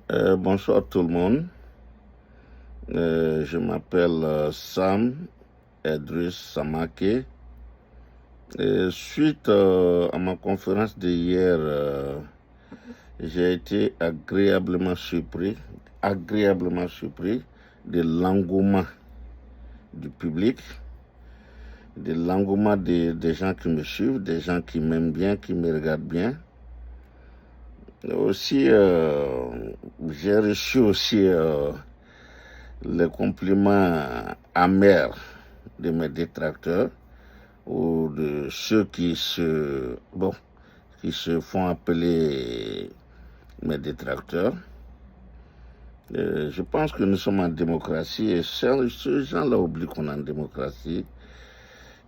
Bonsoir tout le monde. Je m'appelle Sam Edris Samake. Suite à ma conférence d'hier, j'ai été agréablement surpris de l'engouement du public, de l'engouement des gens qui me suivent, des gens qui m'aiment bien, qui me regardent bien. Aussi, j'ai reçu aussi les compliments amers de mes détracteurs ou de ceux qui se font appeler mes détracteurs. Je pense que nous sommes en démocratie et ces gens-là oublient qu'on est en démocratie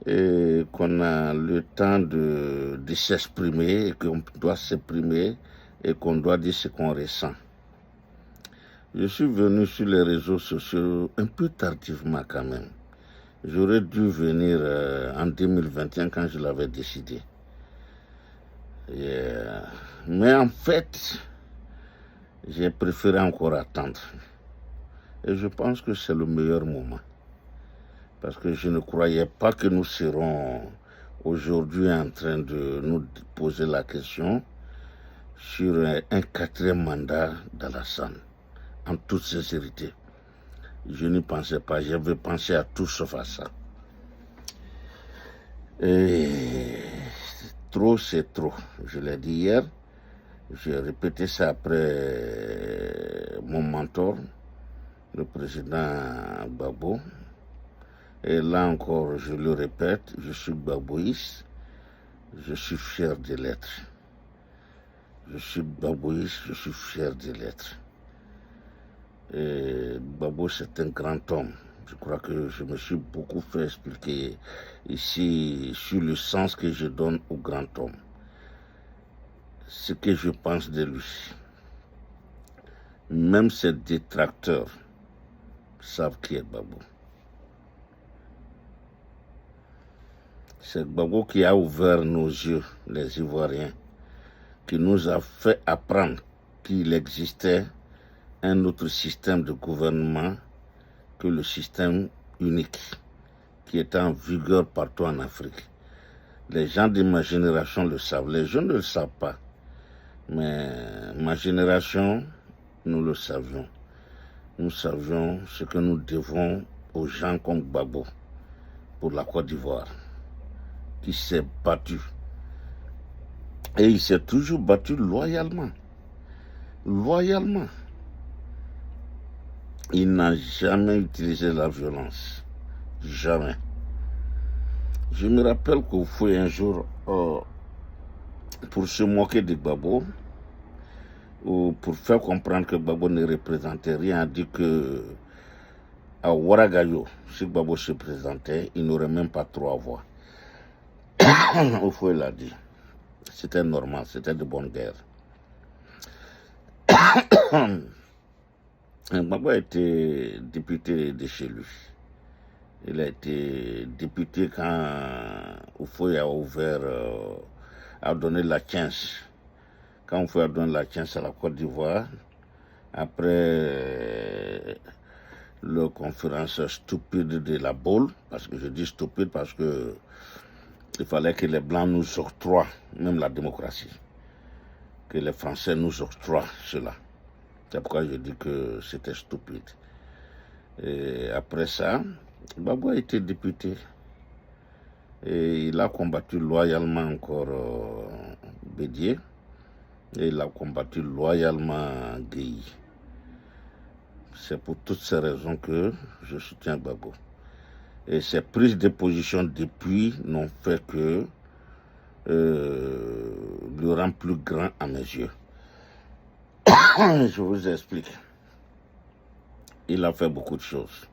et qu'on a le temps de s'exprimer et qu'on doit s'exprimer et qu'on doit dire ce qu'on ressent. Je suis venu sur les réseaux sociaux un peu tardivement quand même. J'aurais dû venir en 2021 quand je l'avais décidé. Mais en fait, j'ai préféré encore attendre. Et je pense que c'est le meilleur moment. Parce que je ne croyais pas que nous serons aujourd'hui en train de nous poser la question sur un quatrième mandat d'Alassane, en toute sincérité. Je n'y pensais pas, j'avais pensé à tout sauf à ça. Et trop, c'est trop. Je l'ai dit hier, j'ai répété ça après mon mentor, le président Gbagbo. Et là encore, je le répète, je suis gbagboïste, je suis fier de l'être. Je suis gbagboïste, je suis fier de l'être. Gbagbo, c'est un grand homme. Je crois que je me suis beaucoup fait expliquer ici sur le sens que je donne au grand homme. Ce que je pense de lui. Même ses détracteurs savent qui est Gbagbo. C'est Gbagbo qui a ouvert nos yeux, les Ivoiriens, qui nous a fait apprendre qu'il existait un autre système de gouvernement que le système unique qui est en vigueur partout en Afrique. Les gens de ma génération le savent, les jeunes ne le savent pas. Mais ma génération, nous le savions. Nous savions ce que nous devons aux gens comme Gbagbo pour la Côte d'Ivoire, qui s'est battu. Et il s'est toujours battu loyalement. Loyalement. Il n'a jamais utilisé la violence. Jamais. Je me rappelle qu'au fouet un jour, pour se moquer de Gbagbo, ou pour faire comprendre que Gbagbo ne représentait rien, a dit que à Ouaragayo, si Gbagbo se présentait, il n'aurait même pas 3 voix. Au fouet l'a dit. C'était normal, c'était de bonne guerre. Gbagbo a été député de chez lui. Il a été député quand Oufoué a ouvert, a donné la chance. Quand Oufoué a donné la chance à la Côte d'Ivoire, après la conférence stupide de la Baule, parce que je dis stupide parce que il fallait que les Blancs nous octroient même la démocratie, que les Français nous octroient cela. C'est pourquoi je dis que c'était stupide. Et après ça, Gbagbo a été député et il a combattu loyalement encore Bédié et il a combattu loyalement Gueye. C'est pour toutes ces raisons que je soutiens Gbagbo. Et ces prises de position depuis n'ont fait que le rendre plus grand à mes yeux. Je vous explique. Il a fait beaucoup de choses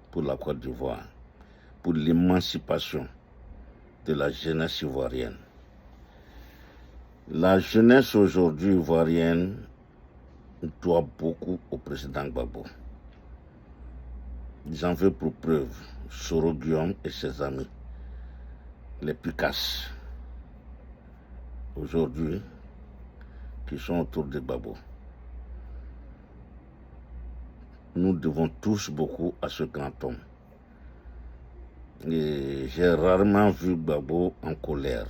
pour la Côte d'Ivoire, pour l'émancipation de la jeunesse ivoirienne. La jeunesse aujourd'hui ivoirienne doit beaucoup au président Gbagbo. J'en veux pour preuve Soro Guillaume et ses amis, les Picasso, aujourd'hui, qui sont autour de Gbagbo. nous devons tous beaucoup à ce grand homme. Et j'ai rarement vu Gbagbo en colère.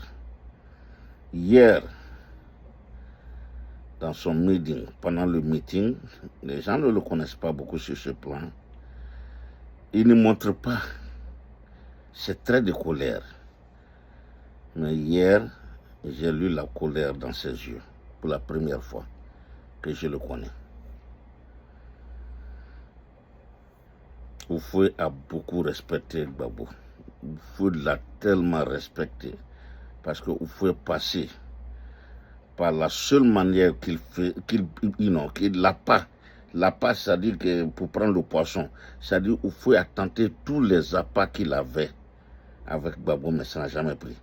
Hier, dans son meeting, pendant le meeting, les gens ne le connaissent pas beaucoup sur ce plan. Il ne montre pas ses traits de colère. Mais hier, j'ai lu la colère dans ses yeux, pour la première fois que je le connais. Oufoué a beaucoup respecté Gbagbo. Oufoué l'a tellement respecté parce que Oufoué est passé par la seule manière qu'il fait, qu'il l'a pas. La passe, c'est-à-dire que pour prendre le poisson, c'est-à-dire Oufoué a tenté tous les appâts qu'il avait avec Gbagbo, mais ça n'a jamais pris.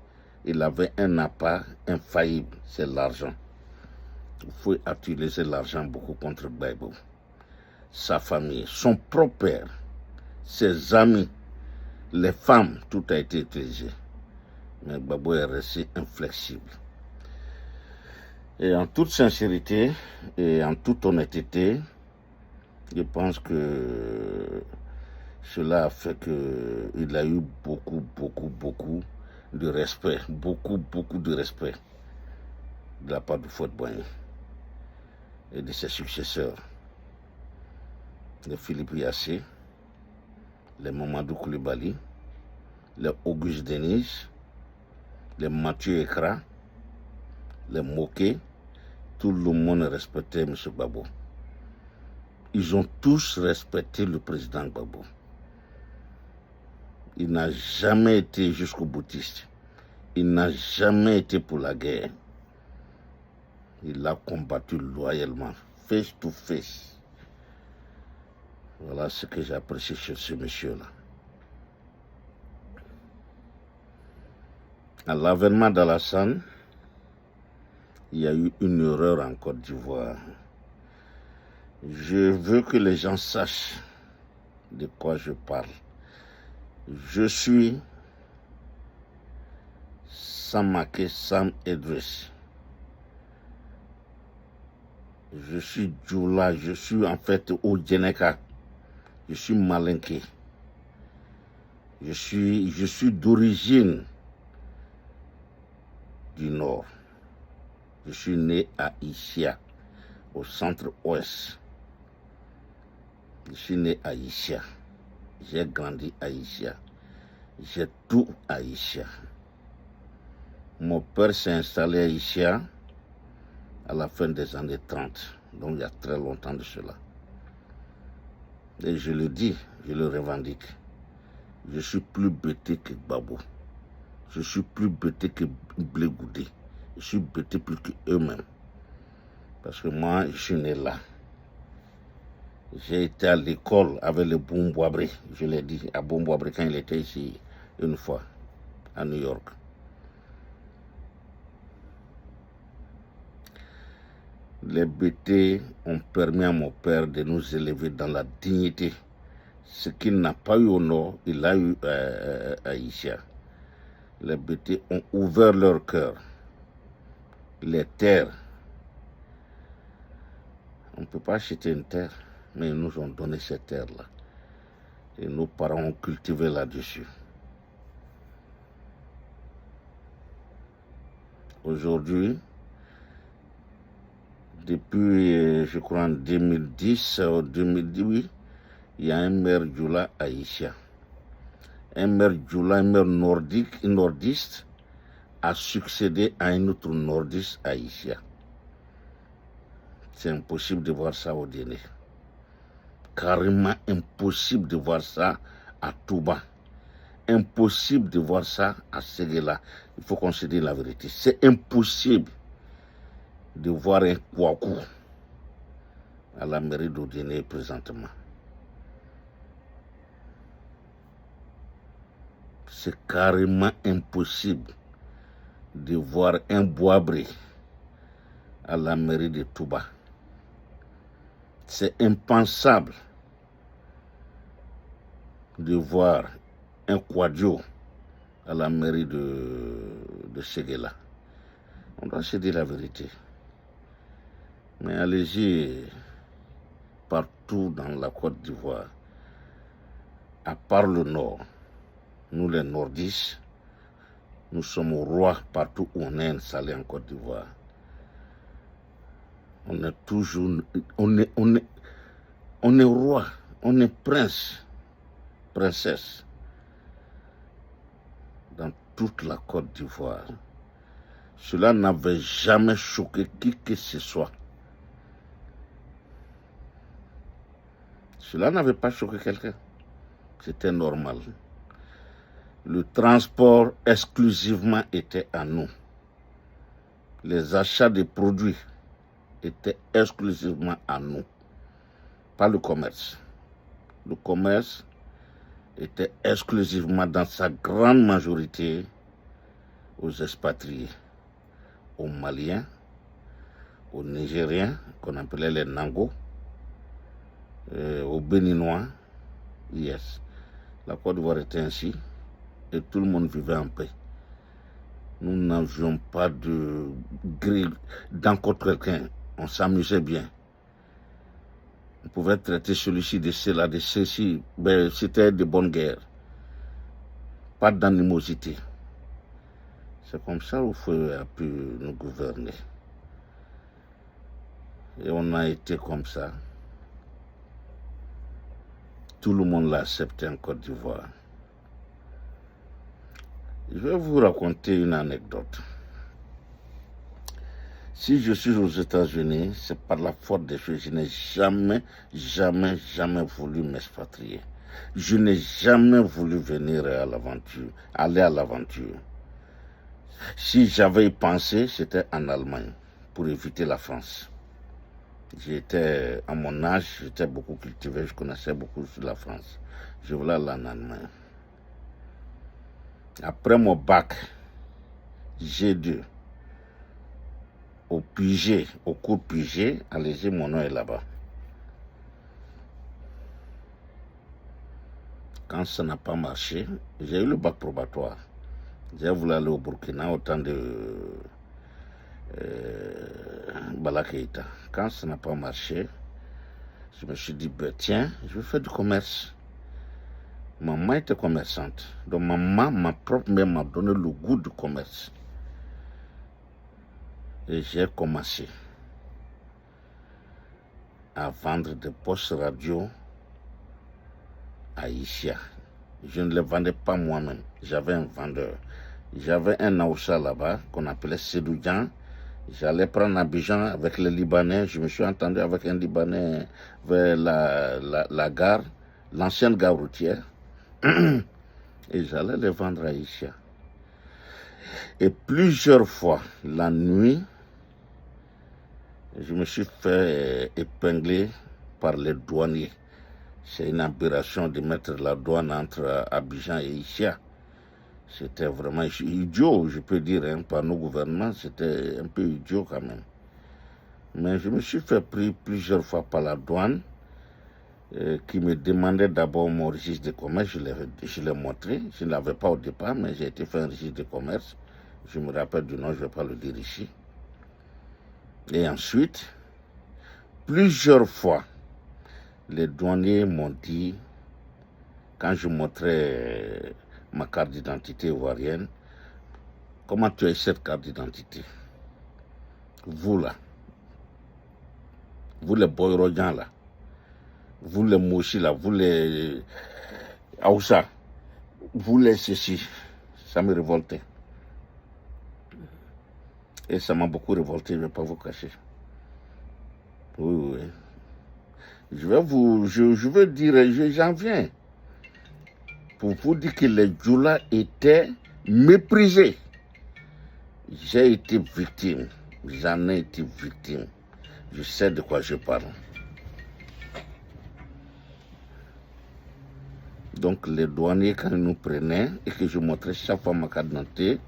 Il avait un appât infaillible, c'est l'argent. Oufoué a utilisé l'argent beaucoup contre Gbagbo. Sa famille, son propre père, ses amis, les femmes, tout a été utilisé. Mais Gbagbo est resté inflexible. Et en toute sincérité et en toute honnêteté, je pense que cela a fait qu'il a eu beaucoup de respect, beaucoup de respect de la part de Houphouët-Boigny et de ses successeurs, les Philippe Yassé, les Mamadou Koulibaly, les Auguste Denis, les Mathieu Ekra, les Moké, tout le monde respectait M. Gbagbo. Ils ont tous respecté le président Gbagbo. Il n'a jamais été jusqu'au boutiste. Il n'a jamais été pour la guerre. Il a combattu loyalement, face to face. Voilà ce que j'ai apprécié chez ce monsieur-là. À l'avènement d'Alassane, il y a eu une erreur en Côte d'Ivoire. Je veux que les gens sachent de quoi je parle. Je suis Samake Sam Idriss. Je suis Djoula, je suis en fait Odjeneka. Je suis Malinké. Je suis d'origine du Nord. Je suis né à Isia, au centre-ouest. Je suis né à Isia. J'ai grandi à Isia. J'ai tout à Isia. Mon père s'est installé à Isia à la fin des années 30, donc il y a très longtemps de cela. Et je le dis, je le revendique. Je suis plus bêté que Gbagbo. Je suis plus bêté que Blé Goudé. Je suis bêté plus qu'eux-mêmes. Parce que moi, je suis né là. J'ai été à l'école avec le Boumboabré, je l'ai dit, à Boumboabré quand il était ici une fois, à New York. Les BT ont permis à mon père de nous élever dans la dignité. Ce qu'il n'a pas eu au Nord, il l'a eu à Isia. Les BT ont ouvert leur cœur. Les terres. On ne peut pas acheter une terre, mais ils nous ont donné cette terre-là. Et nos parents ont cultivé là-dessus. Aujourd'hui, depuis, je crois, en 2010 ou 2018, il y a un maire Djoula à Isia. Un maire Djoula, un maire nordiste, a succédé à un autre nordiste à Isia. C'est impossible de voir ça au dîner. Carrément impossible de voir ça à Touba. Impossible de voir ça à Séguéla. Il faut qu'on se dise la vérité. C'est impossible de voir un Kouakou à la mairie d'Odéné présentement. C'est carrément impossible de voir un Boabré à la mairie de Touba. C'est impensable de voir un Kouadio à la mairie de Séguéla. On doit se dire la vérité. Mais allez-y, partout dans la Côte d'Ivoire, à part le nord. Nous les nordistes, nous sommes rois partout où on est installé en Côte d'Ivoire. On est toujours, on est roi, on est prince, princesse dans toute la Côte d'Ivoire. Cela n'avait jamais choqué qui que ce soit. Cela n'avait pas choqué quelqu'un. C'était normal. Le transport exclusivement était à nous. Les achats des produits étaient exclusivement à nous, pas le commerce. Le commerce était exclusivement, dans sa grande majorité, aux expatriés, aux Maliens, aux Nigériens, qu'on appelait les Nango, aux Béninois. Yes. La Côte d'Ivoire était ainsi, et tout le monde vivait en paix. Nous n'avions pas de grille dans contre quelqu'un. On s'amusait bien. On pouvait traiter celui-ci de cela, de ceci. Ben, c'était de bonnes guerres. Pas d'animosité. C'est comme ça où Feu a pu nous gouverner. Et on a été comme ça. Tout le monde l'a accepté en Côte d'Ivoire. Je vais vous raconter une anecdote. Si je suis aux États-Unis, c'est par la faute des choses. Je n'ai jamais voulu m'expatrier. Je n'ai jamais voulu venir à l'aventure, aller à l'aventure. Si j'avais pensé, c'était en Allemagne, pour éviter la France. J'étais, à mon âge, j'étais beaucoup cultivé, je connaissais beaucoup sur la France. Je voulais aller en Allemagne. Après mon bac, G2, au Puget, au cours Puget, allez-y, mon nom est là-bas. Quand ça n'a pas marché, j'ai eu le bac probatoire. J'ai voulu aller au Burkina au temps de Bala Keïta. Quand ça n'a pas marché, je me suis dit, ben, tiens, je vais faire du commerce. Maman était commerçante. Donc maman, ma propre mère m'a donné le goût du commerce. Et j'ai commencé à vendre des postes radio à Isia. Je ne les vendais pas moi-même. J'avais un vendeur. J'avais un Aoussa là-bas qu'on appelait Sédoudian. J'allais prendre Abidjan avec les Libanais. Je me suis entendu avec un Libanais vers la gare, l'ancienne gare routière. Et j'allais les vendre à Isia. Et plusieurs fois, la nuit, je me suis fait épingler par les douaniers. C'est une aberration de mettre la douane entre Abidjan et Isia. C'était vraiment idiot, je peux dire, hein, par nos gouvernements, c'était un peu idiot quand même. Mais je me suis fait pris plusieurs fois par la douane, qui me demandait d'abord mon registre de commerce. Je l'ai montré, je ne l'avais pas au départ, mais j'ai été fait un registre de commerce. Je me rappelle du nom, je ne vais pas le dire ici. Et ensuite, plusieurs fois, les douaniers m'ont dit, quand je montrais ma carte d'identité ivoirienne, comment tu as cette carte d'identité? Vous là, vous les Boyrodjan là, vous les Moshi là, vous les Aoussa, vous les ceci, ça me révoltait. Et ça m'a beaucoup révolté, je ne vais pas vous cacher. Oui. Je veux dire, j'en viens pour vous dire que les Djoula étaient méprisés. J'ai été victime, j'en ai été victime. Je sais de quoi je parle. Donc les douaniers, quand ils nous prenaient et que je montrais chaque fois ma carte d'identité,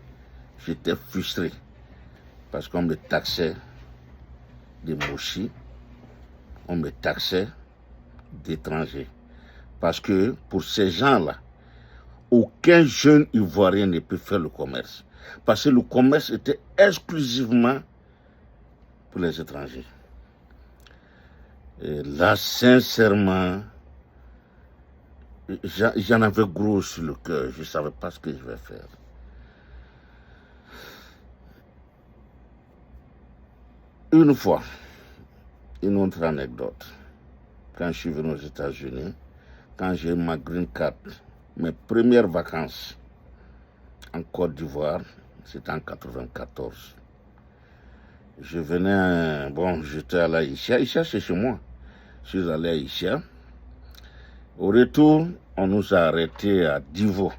j'étais frustré. Parce qu'on me taxait de Moshi, on me taxait d'étrangers. Parce que pour ces gens-là, aucun jeune Ivoirien ne peut faire le commerce. Parce que le commerce était exclusivement pour les étrangers. Et là, sincèrement, j'en avais gros sur le cœur. Je ne savais pas ce que je vais faire. Une fois, une autre anecdote. Quand je suis venu aux États-Unis, quand j'ai eu ma green card, mes premières vacances en Côte d'Ivoire, c'était en 94. Je venais, j'étais allé à Issia. Issia, c'est chez moi. Je suis allé à Issia. Au retour, on nous a arrêtés à Divo.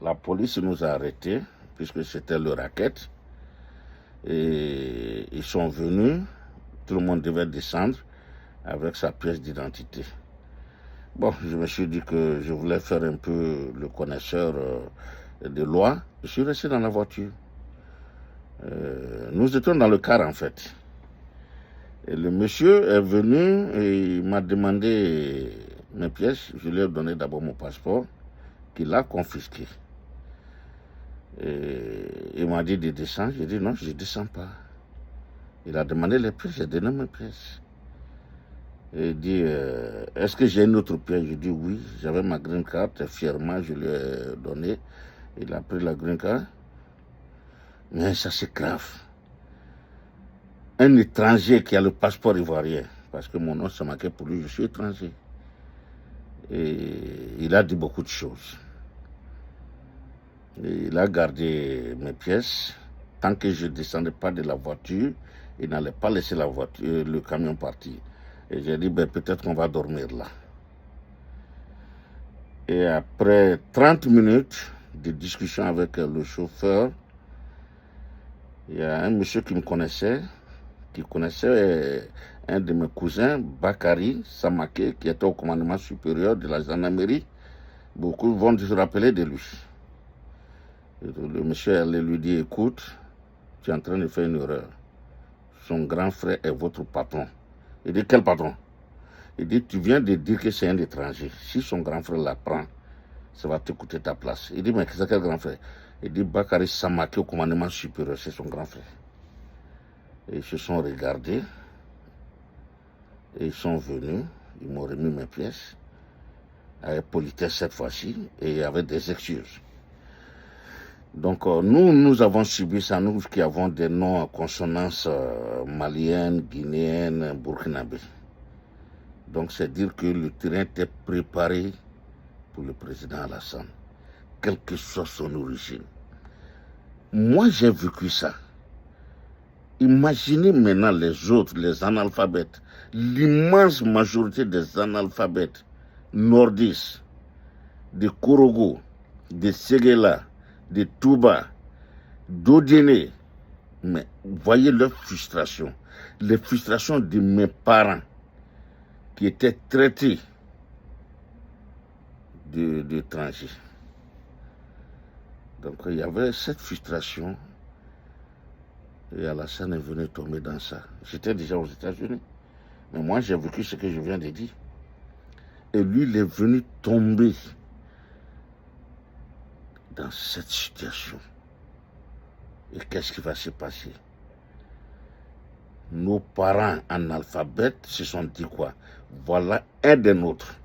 La police nous a arrêtés, puisque c'était le racket. Et ils sont venus, tout le monde devait descendre avec sa pièce d'identité. Bon, je me suis dit que je voulais faire un peu le connaisseur de loi. Je suis resté dans la voiture. Nous étions dans le car en fait. Et le monsieur est venu et il m'a demandé mes pièces. Je lui ai donné d'abord mon passeport qu'il a confisqué. Et il m'a dit de descendre. J'ai dit non, je ne descends pas. Il a demandé les pièces, j'ai donné mes pièces. Et il dit, est-ce que j'ai une autre pièce? Je dis oui, j'avais ma green card, fièrement je lui ai donné. Il a pris la green card. Mais ça c'est grave. Un étranger qui a le passeport ivoirien, parce que mon nom c'est marqué pour lui, je suis étranger. Et il a dit beaucoup de choses. Et il a gardé mes pièces. Tant que je ne descendais pas de la voiture, il n'allait pas laisser la voiture, le camion partir. Et j'ai dit, peut-être qu'on va dormir là. Et après 30 minutes de discussion avec le chauffeur, il y a un monsieur qui me connaissait, qui connaissait un de mes cousins, Bakary Samaké, qui était au commandement supérieur de la gendarmerie. Beaucoup vont se rappeler de lui. Et le monsieur allait lui dire, écoute, tu es en train de faire une erreur. Son grand frère est votre patron. Il dit, quel patron? Il dit, tu viens de dire que c'est un étranger. Si son grand frère l'apprend, ça va te coûter ta place. Il dit, mais c'est quel grand frère? Il dit, Bakary Samaké au commandement supérieur, c'est son grand frère. Et ils se sont regardés. Et ils sont venus. Ils m'ont remis mes pièces. Avec politesse cette fois-ci. Et avec des excuses. Donc, nous avons subi ça, nous qui avons des noms à consonance malienne, guinéenne, burkinabé. Donc, c'est dire que le terrain était préparé pour le président Alassane, quelle que soit son origine. Moi, j'ai vécu ça. Imaginez maintenant les autres, les analphabètes, l'immense majorité des analphabètes nordistes, de Korogo, de Séguéla, de Touba, d'Odéné. Mais voyez leur frustration, les frustrations de mes parents qui étaient traités d'étrangers. Donc il y avait cette frustration et Alassane est venu tomber dans ça. J'étais déjà aux États-Unis, mais moi j'ai vécu ce que je viens de dire. Et lui, il est venu tomber dans cette situation. Et qu'est-ce qui va se passer? Nos parents analphabètes se sont dit quoi? Voilà un des nôtres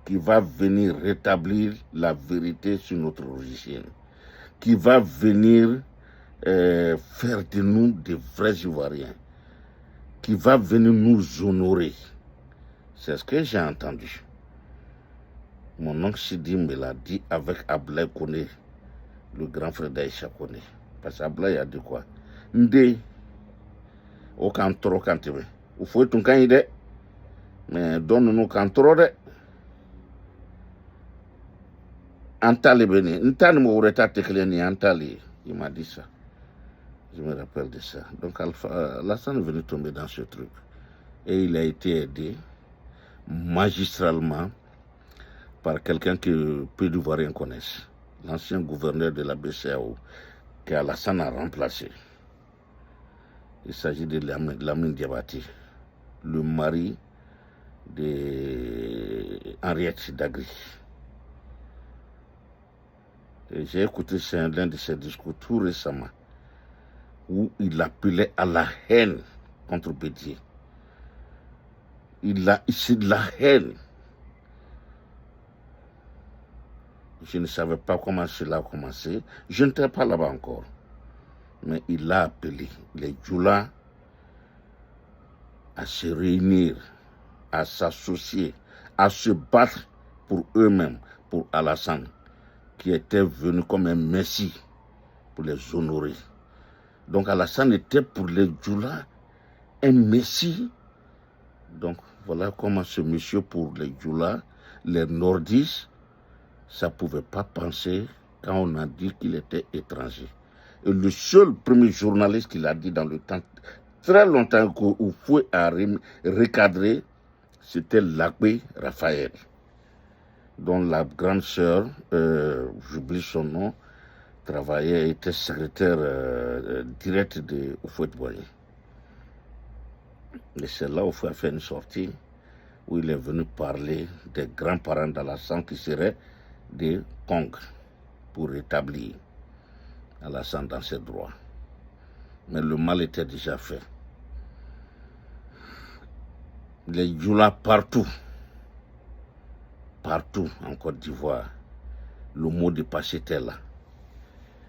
qui va venir rétablir la vérité sur notre origine, qui va venir faire de nous des vrais Ivoiriens, qui va venir nous honorer. C'est ce que j'ai entendu. Mon oncle Sidi me l'a dit avec Ablaye Koné, le grand frère d'Aïcha Koné. Parce qu'Ablaye a dit quoi? Ndé, au cantoro cantime. Il faut être un candidat, mais donne-nous cantoro de. Antali Beni, Ntani Moureta Tekleni, Antali. Il m'a dit ça. Je me rappelle de ça. Donc Alassane est venu tomber dans ce truc. Et il a été aidé magistralement par quelqu'un que peu d'Ivoiriens connaissent. L'ancien gouverneur de la BCAO, que Alassane a remplacé. Il s'agit de Lamine Diabati, le mari d'Henriette Dagri. J'ai écouté l'un de ses discours tout récemment, où il appelait à la haine contre Bédier. c'est de la haine. Je ne savais pas comment cela a commencé. Je n'étais pas là-bas encore. Mais il a appelé les Djoula à se réunir, à s'associer, à se battre pour eux-mêmes, pour Alassane, qui était venu comme un messie pour les honorer. Donc Alassane était pour les Djoula un messie. Donc voilà comment ce monsieur pour les Djoula, les nordistes, ça ne pouvait pas penser quand on a dit qu'il était étranger. Et le seul premier journaliste qui l'a dit dans le temps, très longtemps où Fouet a recadré, c'était l'abbé Raphaël, dont la grande sœur, j'oublie son nom, travaillait, était secrétaire direct de Houphouët-Boigny. Et c'est là où Fouet a fait une sortie, où il est venu parler des grands-parents d'Alassane qui seraient des Congres pour rétablir Alassane dans ses droits. Mais le mal était déjà fait. Les Djoula partout en Côte d'Ivoire, le mot de passe était là.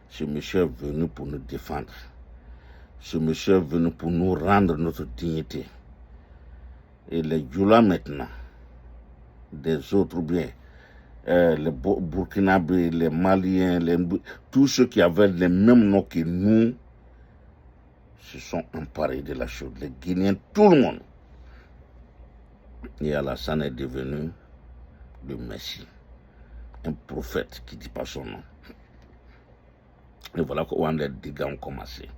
Ce monsieur est venu pour nous défendre. Ce monsieur est venu pour nous rendre notre dignité. Et les Djoula maintenant, des autres bien, les Burkinabés, les Maliens, tous ceux qui avaient les mêmes noms que nous, se sont emparés de la chose. Les Guinéens, tout le monde. Et Alassane est devenu le Messie, un prophète qui ne dit pas son nom. Et voilà où les dégâts ont commencé.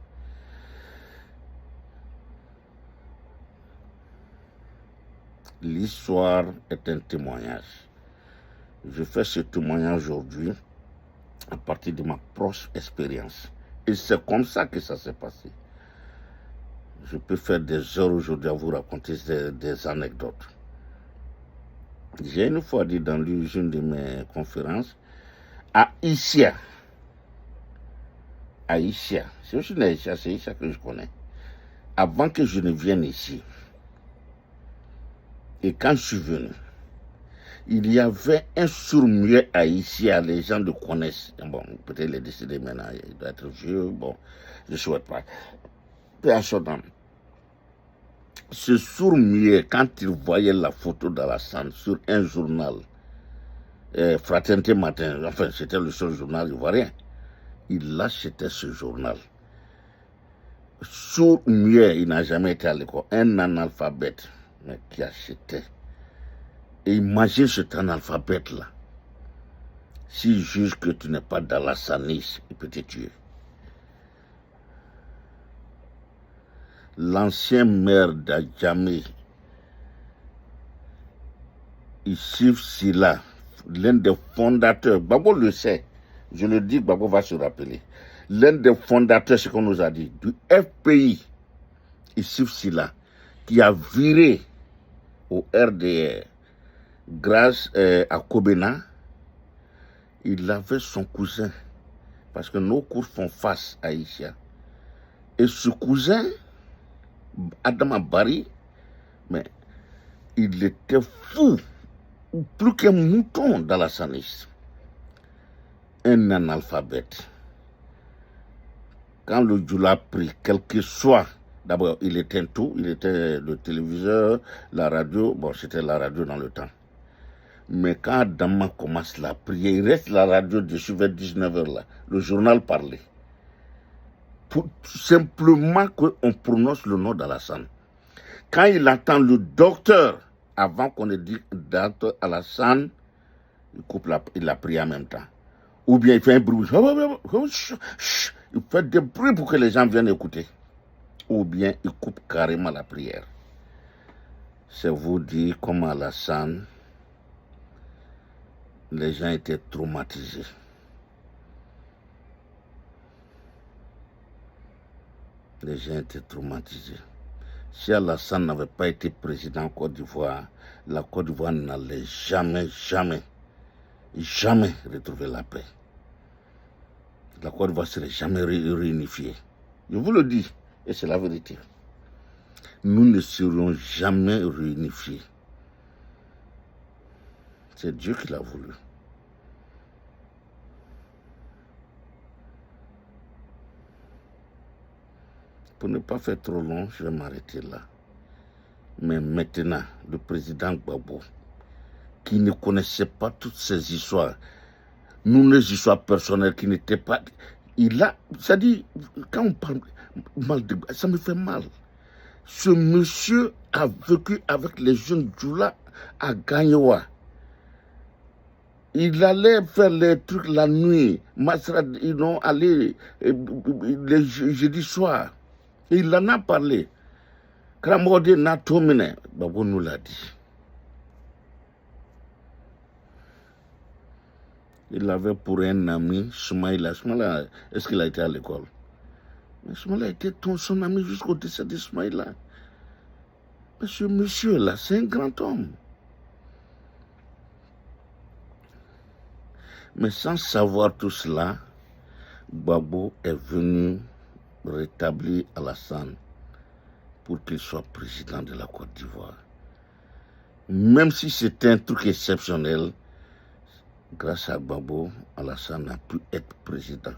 L'histoire est un témoignage. Je fais ce témoignage aujourd'hui à partir de ma proche expérience. Et c'est comme ça que ça s'est passé. Je peux faire des heures aujourd'hui à vous raconter des anecdotes. J'ai une fois dit dans l'une de mes conférences, à Isia, c'est aussi Aïcha, c'est Aïcha que je connais, avant que je ne vienne ici, et quand je suis venu, il y avait un sourd-muet à Isia, les gens le connaissent. Bon, peut-être il est décédé maintenant, il doit être vieux, bon, je ne souhaite pas. Peu à son âme. Ce sourd-muet, quand il voyait la photo d'Alassane sur un journal, Fraternité Matin, enfin c'était le seul journal ivoirien, il achetait ce journal. Sourd-muet, il n'a jamais été à l'école, un analphabète, mais qui achetait. Et imagine cet analphabète-là. S'il juge que tu n'es pas d'Alassaniste, il peut te tuer. L'ancien maire d'Adjamé, Issif Silla, l'un des fondateurs, Babo le sait, je le dis, Babo va se rappeler, l'un des fondateurs, ce qu'on nous a dit, du FPI, Issif Silla, qui a viré au RDR grâce à Kobena, il avait son cousin, parce que nos cours font face à Issia. Et ce cousin, Adama Barry, mais il était fou, plus qu'un mouton dans la saniste. Un analphabète. Quand le Djoula a pris, quel que soit, d'abord il éteint tout, il était le téléviseur, la radio, bon c'était la radio dans le temps. Mais quand Adama commence la prière, il reste la radio dessus vers 19h là, le journal parlait. Tout simplement qu'on prononce le nom d'Alassane. Quand il attend le docteur, avant qu'on ait dit docteur Alassane, il a prié en même temps. Ou bien il fait un bruit, il fait des bruits pour que les gens viennent écouter. Ou bien il coupe carrément la prière. C'est vous dire comment Alassane, les gens étaient traumatisés. Les gens étaient traumatisés. Si Alassane n'avait pas été président en Côte d'Ivoire, la Côte d'Ivoire n'allait jamais retrouver la paix. La Côte d'Ivoire ne serait jamais réunifiée. Je vous le dis, et c'est la vérité. nous ne serons jamais réunifiés. C'est Dieu qui l'a voulu. Pour ne pas faire trop long, je vais m'arrêter là. Mais maintenant, le président Gbagbo, qui ne connaissait pas toutes ces histoires, nous, nos histoires personnelles qui n'étaient pas... Il a... C'est-à-dire, quand on parle mal de... Ça me fait mal. Ce monsieur a vécu avec les jeunes Djoula à Gagnoa. Il allait faire les trucs la nuit. Ils ont allé les jeudi soir. Il en a parlé. Kramode Natomine, Gbagbo nous l'a dit. Il avait pour un ami Soumaïla. Soumaïla, est-ce qu'il a été à l'école? Mais Soumaïla était son ami jusqu'au décès de Soumaïla. Mais ce monsieur-là, c'est un grand homme. Mais sans savoir tout cela, Gbagbo est venu rétablir Alassane pour qu'il soit président de la Côte d'Ivoire. Même si c'était un truc exceptionnel, grâce à Gbagbo, Alassane a pu être président.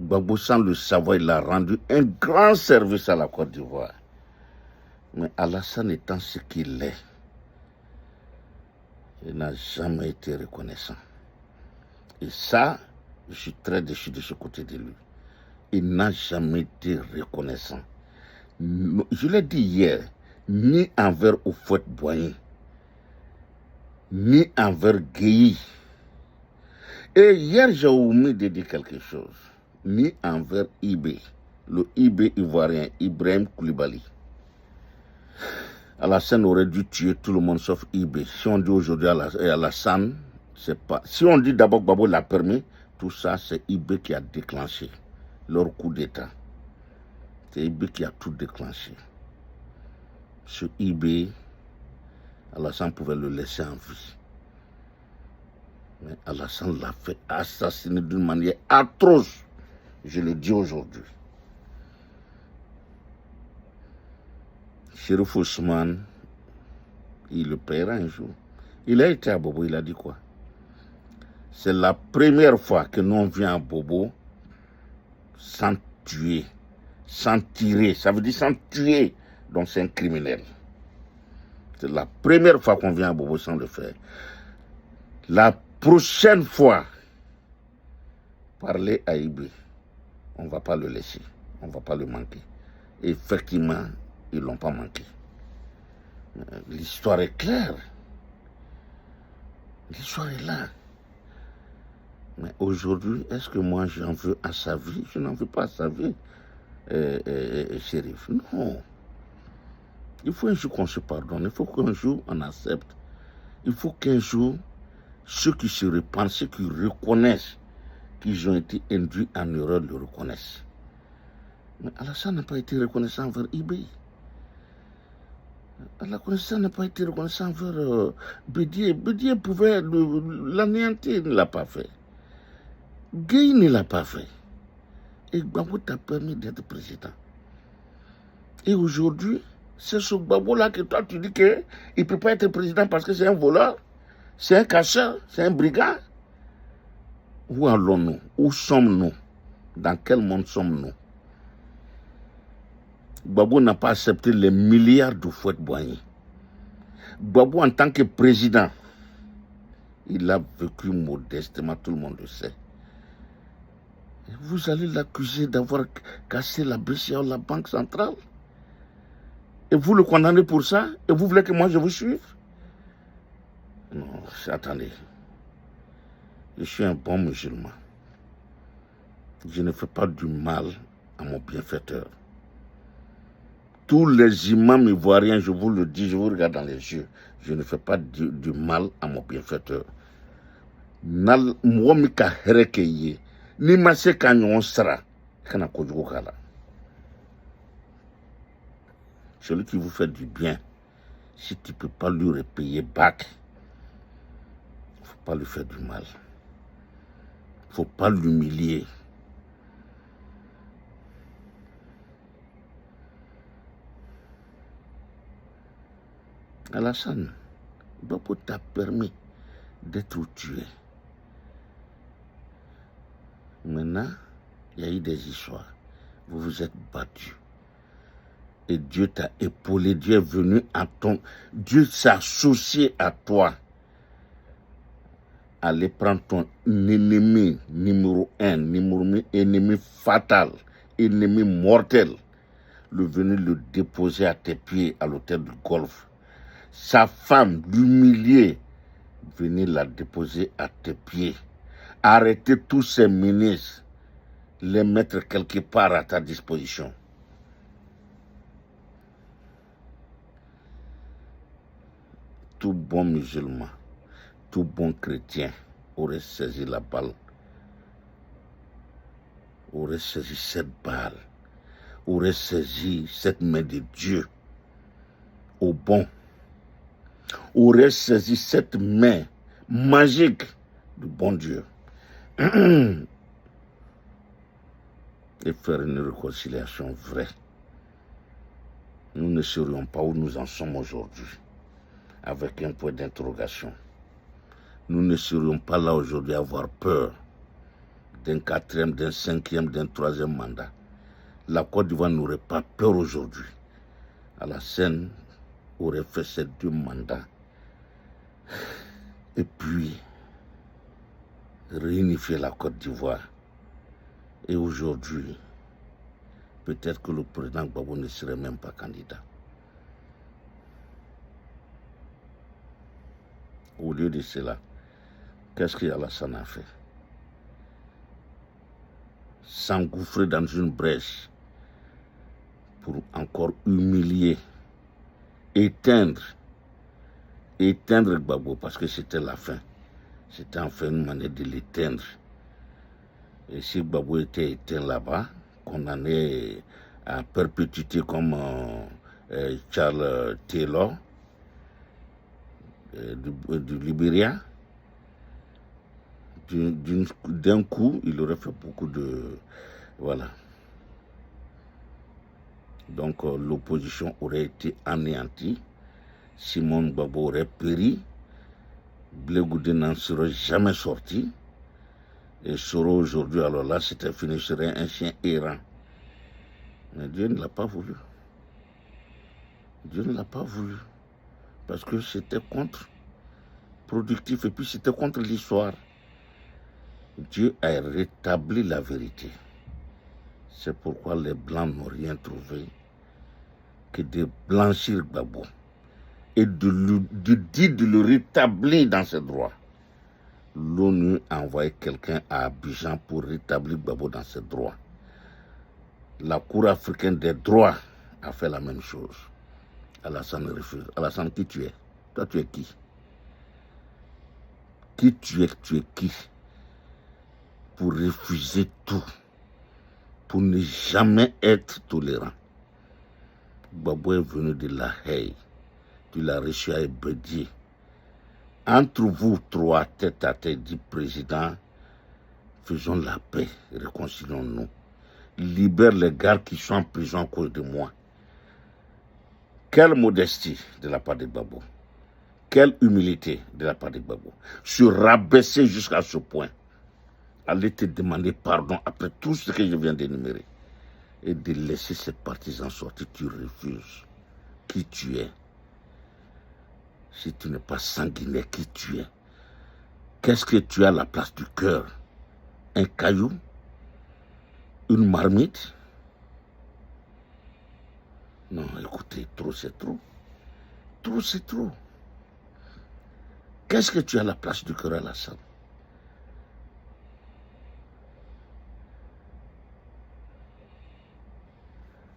Gbagbo, sans le savoir, il a rendu un grand service à la Côte d'Ivoire. Mais Alassane étant ce qu'il est, il n'a jamais été reconnaissant. Et ça, je suis très déçu de ce côté de lui. Il n'a jamais été reconnaissant. Je l'ai dit hier, ni envers Houphouët-Boigny, ni envers Guèye. Et hier, j'ai omis de dire quelque chose. Ni envers IB, le IB ivoirien, Ibrahim Koulibaly. Alassane aurait dû tuer tout le monde sauf IB. Si on dit aujourd'hui Alassane, c'est pas... Si on dit d'abord que Gbagbo l'a permis, tout ça, c'est IB qui a déclenché leur coup d'État. C'est IB qui a tout déclenché. Ce IB, Alassane pouvait le laisser en vie. Mais Alassane l'a fait assassiner d'une manière atroce. Je le dis aujourd'hui. Chérif Ousmane, il le paiera un jour. Il a été à Bobo, il a dit quoi? C'est la première fois que nous on vient à Bobo sans tuer, sans tirer. Ça veut dire sans tuer. Donc c'est un criminel. C'est la première fois qu'on vient à Bobo sans le faire. La prochaine fois, parler à Ibé, on ne va pas le laisser. On ne va pas le manquer. Et effectivement, ils ne l'ont pas manqué. L'histoire est claire. L'histoire est là. Mais aujourd'hui, est-ce que moi j'en veux à sa vie? Je n'en veux pas à sa vie, Chérif. Non. Il faut un jour qu'on se pardonne. Il faut qu'un jour on accepte. Il faut qu'un jour, ceux qui se repentent, ceux qui reconnaissent qu'ils ont été induits en erreur, le reconnaissent. Mais Alassane n'a pas été reconnaissant envers IB. Alassane n'a pas été reconnaissant envers Bédié. Bédié pouvait l'anéantir, il ne l'a pas fait. Guèye ne l'a pas fait. Et Gbagbo t'a permis d'être président. Et aujourd'hui, c'est ce Gbagbo-là que toi tu dis qu'il ne peut pas être président parce que c'est un voleur, c'est un cacheur, c'est un brigand. Où allons-nous? Où sommes-nous? Dans quel monde sommes-nous? Gbagbo n'a pas accepté les milliards de Houphouët-Boigny. Gbagbo, en tant que président, il a vécu modestement, tout le monde le sait. Vous allez l'accuser d'avoir cassé la BCEAO, la Banque centrale. Et vous le condamnez pour ça? Et vous voulez que moi je vous suive? Non, attendez. Je suis un bon musulman. Je ne fais pas du mal à mon bienfaiteur. Tous les imams ivoiriens, je vous le dis, je vous regarde dans les yeux. Je ne fais pas du mal à mon bienfaiteur. Mwomika herekeye. Ni mase kanyon sera. Kana kojugo kala. Celui qui vous fait du bien, si tu ne peux pas lui repayer back, il ne faut pas lui faire du mal. Il ne faut pas l'humilier. Alassane, Gbagbo t'a permis d'être où tu es. Maintenant, il y a eu des histoires. Vous vous êtes battus. Et Dieu t'a épaulé. Dieu est venu à ton... Dieu s'est associé à toi. Aller prendre ton ennemi numéro 1, ennemi fatal, ennemi mortel, venir le déposer à tes pieds à l'hôtel du Golfe. Sa femme, l'humilier, venir la déposer à tes pieds. Arrêter tous ces ministres, les mettre quelque part à ta disposition. Tout bon musulman, tout bon chrétien aurait saisi la balle, aurait saisi cette balle, aurait saisi cette main de Dieu au bon, aurait saisi cette main magique du bon Dieu et faire une réconciliation vraie. Nous ne serions pas où nous en sommes aujourd'hui, avec un point d'interrogation. Nous ne serions pas là aujourd'hui à avoir peur d'un 4e, d'un 5e, d'un 3e mandat. La Côte d'Ivoire n'aurait pas peur aujourd'hui. Alassane aurait fait ses 2 mandats. Et puis, réunifier la Côte d'Ivoire. Et aujourd'hui, peut-être que le président Gbagbo ne serait même pas candidat. Au lieu de cela, qu'est-ce qu'Alassane a fait? S'engouffrer dans une brèche pour encore humilier, éteindre Gbagbo, parce que c'était la fin. C'était enfin une manière de l'éteindre. Et si Gbagbo était éteint là-bas, condamné à perpétuité comme Charles Taylor du Libéria, d'un coup, il aurait fait beaucoup de... Voilà. Donc l'opposition aurait été anéantie. Simone Gbagbo aurait péri. Blé Goudé n'en serait jamais sorti. Et Soro aujourd'hui, alors là, c'était fini, serait un chien errant. Mais Dieu ne l'a pas voulu. Dieu ne l'a pas voulu. Parce que c'était contre-productif et puis c'était contre l'histoire. Dieu a rétabli la vérité. C'est pourquoi les Blancs n'ont rien trouvé que de blanchir Gbagbo et de le rétablir dans ses droits. L'ONU a envoyé quelqu'un à Abidjan pour rétablir Gbagbo dans ses droits. La Cour africaine des droits a fait la même chose. Alassane refuse. Alassane, qui tu es? Toi, tu es qui? Qui tu es? Tu es qui? Pour refuser tout, pour ne jamais être tolérant. Gbagbo est venu de La Haye, tu l'as reçu à Ebedi. Entre vous trois, tête à tête, dit président, faisons la paix, réconcilions-nous. Libère les gars qui sont en prison à cause de moi. Quelle modestie de la part de Gbagbo. Quelle humilité de la part de Gbagbo. Se rabaisser jusqu'à ce point. Aller te demander pardon après tout ce que je viens d'énumérer. Et de laisser ces partisans sortir, tu refuses. Qui tu es? Si tu n'es pas sanguinaire, qui tu es? Qu'est-ce que tu as à la place du cœur? Un caillou? Une marmite? Non, écoutez, trop c'est trop. Trop c'est trop. Qu'est-ce que tu as à la place du cœur, Alassane?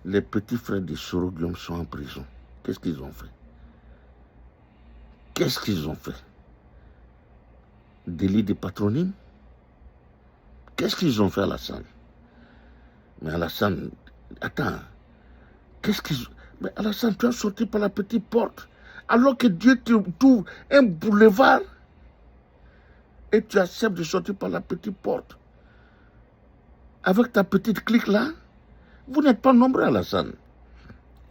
Les petits frères de Soro Guillaume sont en prison. Qu'est-ce qu'ils ont fait? Qu'est-ce qu'ils ont fait? Délit de patronyme? Qu'est-ce qu'ils ont fait, Alassane? Mais Alassane, attends. Qu'est-ce qu'ils ont... Mais Alassane, tu as sorti par la petite porte. Alors que Dieu t'ouvre un boulevard. Et tu acceptes de sortir par la petite porte. Avec ta petite clique là. Vous n'êtes pas nombreux, Alassane.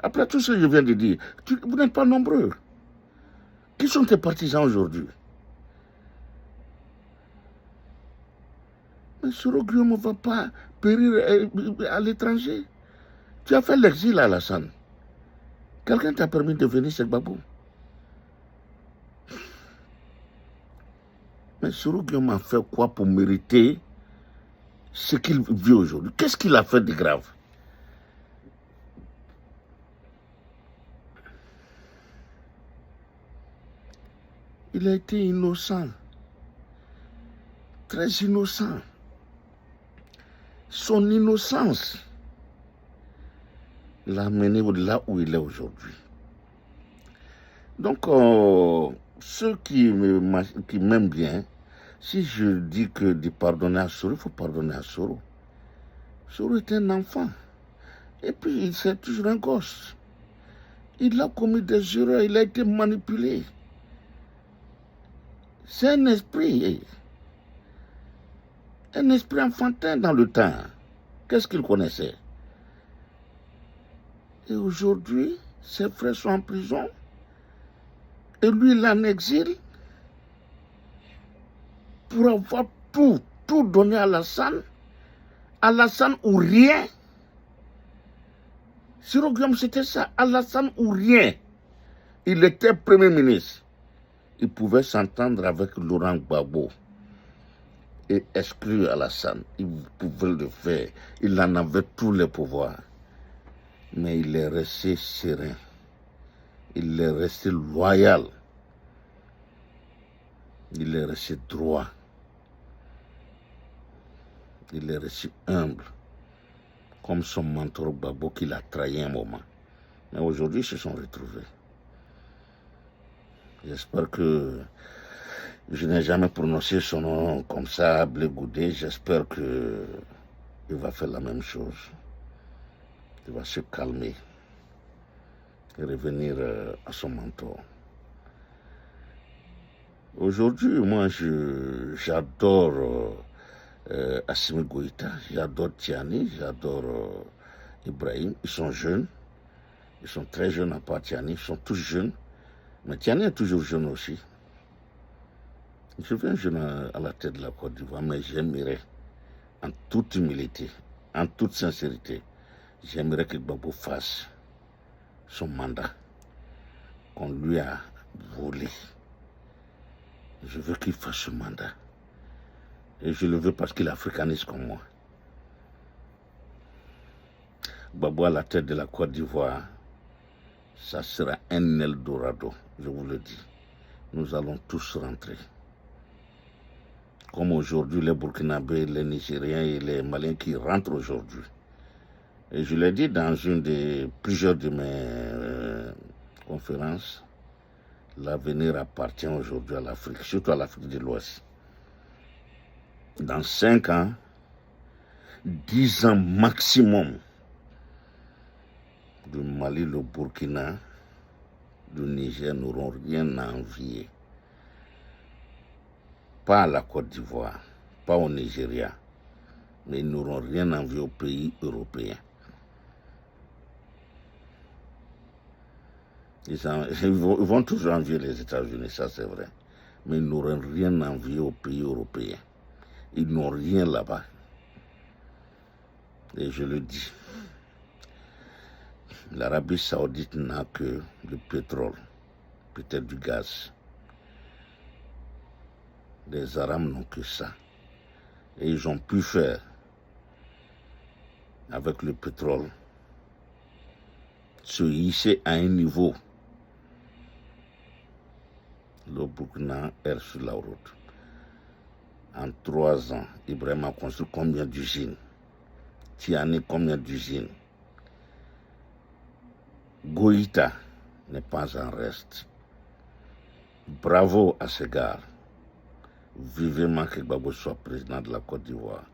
Après tout ce que je viens de dire, vous n'êtes pas nombreux. Qui sont tes partisans aujourd'hui? Mais Soro Guillaume ne va pas périr à l'étranger. Tu as fait l'exil à Alassane. Quelqu'un t'a permis de venir chez Gbagbo. Mais Soro Guillaume a fait quoi pour mériter ce qu'il vit aujourd'hui? Qu'est-ce qu'il a fait de grave? Il a été innocent. Très innocent. Son innocence l'a amené là où il est aujourd'hui. Donc, ceux qui m'aiment bien, si je dis que de pardonner à Soro, il faut pardonner à Soro. Soro est un enfant. Et puis, c'est toujours un gosse. Il a commis des erreurs, il a été manipulé. C'est un esprit enfantin dans le temps. Qu'est-ce qu'il connaissait? Et aujourd'hui, ses frères sont en prison. Et lui, il est en exil pour avoir tout donné à Alassane. Alassane ou rien. Soro Guillaume, c'était ça, Alassane ou rien. Il était Premier ministre. Il pouvait s'entendre avec Laurent Gbagbo et exclure Alassane. Il pouvait le faire. Il en avait tous les pouvoirs. Mais il est resté serein. Il est resté loyal. Il est resté droit. Il est resté humble. Comme son mentor Gbagbo qui l'a trahi un moment. Mais aujourd'hui, ils se sont retrouvés. J'espère que je n'ai jamais prononcé son nom comme ça, Blé Goudé. J'espère qu'il va faire la même chose. Il va se calmer et revenir à son mentor. Aujourd'hui, moi, j'adore Assimi Goïta, j'adore Tiani, j'adore Ibrahim. Ils sont jeunes, ils sont très jeunes à part Tiani, ils sont tous jeunes. Mais Tiani est toujours jeune aussi. Je viens jeune à la tête de la Côte d'Ivoire, mais j'aimerais, en toute humilité, en toute sincérité, j'aimerais que Gbagbo fasse son mandat qu'on lui a volé. Je veux qu'il fasse ce mandat. Et je le veux parce qu'il est africaniste comme moi. Gbagbo à la tête de la Côte d'Ivoire, ça sera un Eldorado, je vous le dis. Nous allons tous rentrer. Comme aujourd'hui, les Burkinabés, les Nigériens et les Maliens qui rentrent aujourd'hui. Et je l'ai dit dans plusieurs de mes conférences, l'avenir appartient aujourd'hui à l'Afrique, surtout à l'Afrique de l'Ouest. Dans 5 ans, 10 ans maximum, du Mali, le Burkina, du Niger n'auront rien à envier. Pas à la Côte d'Ivoire, pas au Nigeria, mais ils n'auront rien à envier aux pays européens. Ils vont toujours envier les États-Unis, ça c'est vrai. Mais ils n'auront rien à envier aux pays européens. Ils n'ont rien là-bas. Et je le dis. L'Arabie Saoudite n'a que le pétrole, peut-être du gaz. Les Arabes n'ont que ça. Et ils ont pu faire, avec le pétrole, se hisser à un niveau. Le Burkina est sur la route. En 3 ans, Ibrahim a construit combien d'usines? Tiani, combien d'usines? Goïta n'est pas en reste. Bravo à ce gars. Vivement que Gbagbo soit président de la Côte d'Ivoire.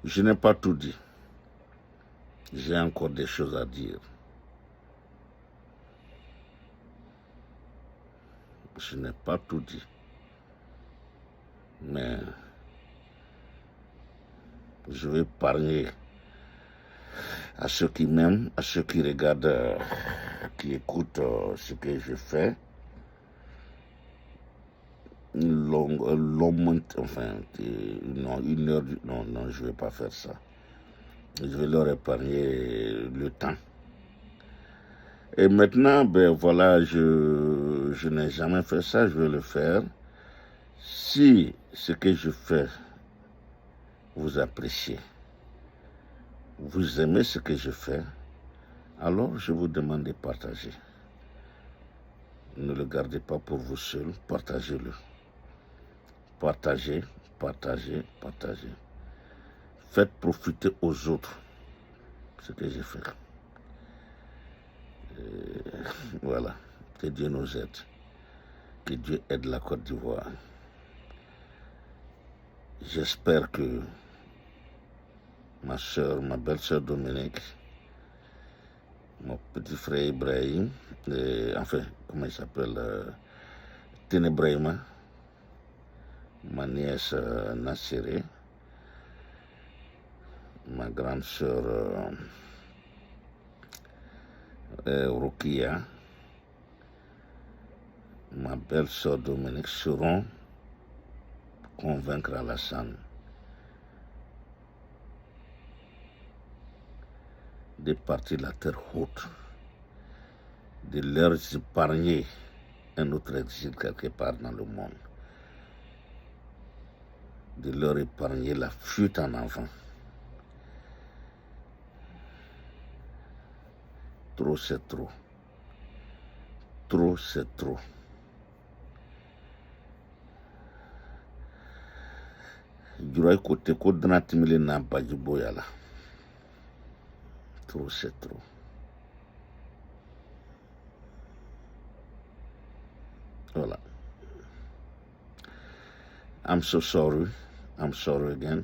Je n'ai pas tout dit. J'ai encore des choses à dire. Je n'ai pas tout dit. Mais je vais épargner à ceux qui m'aiment, à ceux qui regardent, qui écoutent ce que je fais. Enfin, non, une heure, non, je ne vais pas faire ça. Je vais leur épargner le temps. Et maintenant, ben voilà, je n'ai jamais fait ça, je vais le faire. Si ce que je fais, vous appréciez, vous aimez ce que je fais, alors je vous demande de partager. Ne le gardez pas pour vous seul, partagez-le. Partagez, partagez, partagez. Faites profiter aux autres ce que j'ai fait. Voilà, que Dieu nous aide, que Dieu aide la Côte d'Ivoire. J'espère que ma belle-sœur Dominique, mon petit frère Ibrahim, enfin, comment il s'appelle, Ténébrahima, ma nièce Nassiré, ma grande sœur Rokia, ma belle-sœur Dominique sauront convaincre Alassane de partir de la terre haute, de leur épargner un autre exil quelque part dans le monde, de leur épargner la fuite en avant. Trop, c'est trop. Trop, c'est trop. Jura côté ko dana timile na baji boyala. Trop, c'est trop. Voilà. I'm so sorry. I'm sorry again.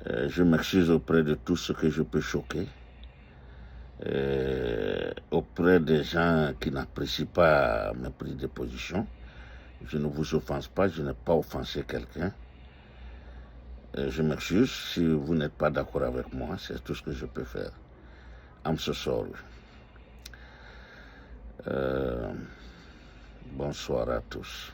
Je m'excuse auprès de tout ce que je peux choquer. Auprès des gens qui n'apprécient pas mes prises de position. Je ne vous offense pas, je n'ai pas offensé quelqu'un. Je m'excuse si vous n'êtes pas d'accord avec moi, c'est tout ce que je peux faire. I'm so sorry. Bonsoir à tous.